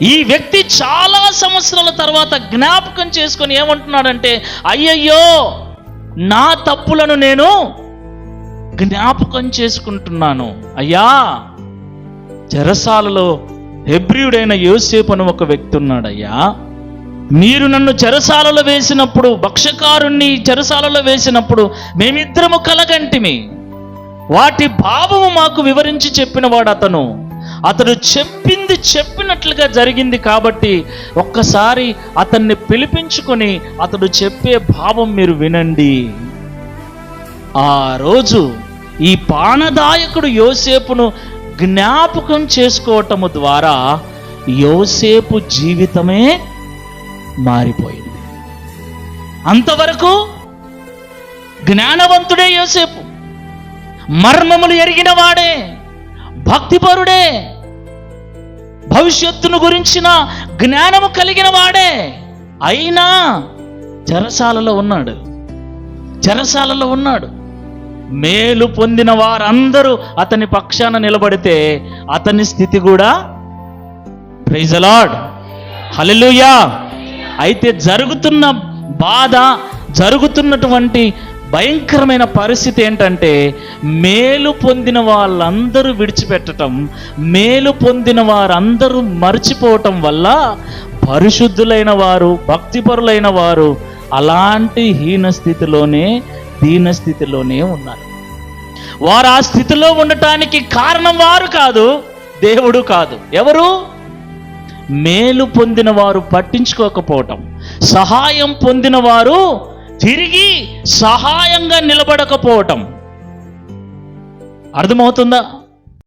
ఈ వ్యక్తి చాలా సంవత్సరాల తర్వాత జ్ఞాపకం చేసుకొని ఏమంటున్నాడంటే, అయ్యయ్యో నా తప్పులను నేను జ్ఞాపకం చేసుకుంటున్నాను. అయ్యా, చెరసాలలో హెబ్రీయుడైన యోసేపు అని ఒక వ్యక్తి ఉన్నాడయ్యా. మీరు నన్ను చెరసాలలో వేసినప్పుడు, భక్షకారుణ్ణి చెరసాలలో వేసినప్పుడు మేమిద్దరము కలగంటిమి. వాటి భావము మాకు వివరించి చెప్పిన వాడు అతడు చెప్పింది చెప్పినట్లుగా జరిగింది. కాబట్టి ఒక్కసారి అతన్ని పిలిపించుకొని అతడు చెప్పే భావం మీరు వినండి. ఆ రోజు ఈ పానదాయకుడు యోసేపును జ్ఞాపకం చేసుకోవటము ద్వారా యోసేపు జీవితమే మారిపోయింది. అంతవరకు జ్ఞానవంతుడే యోసేపు, మర్మములు ఎరిగిన వాడే, భక్తిపరుడే, భవిష్యత్తును గురించిన జ్ఞానము కలిగిన వాడే. అయినా చెరసాలలో ఉన్నాడు. మేలు పొందిన వారందరూ అతని పక్షాన నిలబడితే అతని స్థితి కూడా, ప్రైజ్ ది లార్డ్, హల్లెలూయా. అయితే జరుగుతున్న బాధ, జరుగుతున్నటువంటి భయంకరమైన పరిస్థితి ఏంటంటే, మేలు పొందిన వాళ్ళందరూ విడిచిపెట్టడం, మేలు పొందిన వారందరూ మర్చిపోవటం వల్ల పరిశుద్ధులైన వారు, భక్తిపరులైన వారు అలాంటి దీనస్థితిలోనే ఉన్నారు. వారు ఆ స్థితిలో ఉండటానికి కారణం వారు కాదు, దేవుడు కాదు. ఎవరు? మేలు పొందిన వారు పట్టించుకోకపోవటం, సహాయం పొందిన వారు తిరిగి సహాయంగా నిలబడకపోవటం. అర్థమవుతుందా?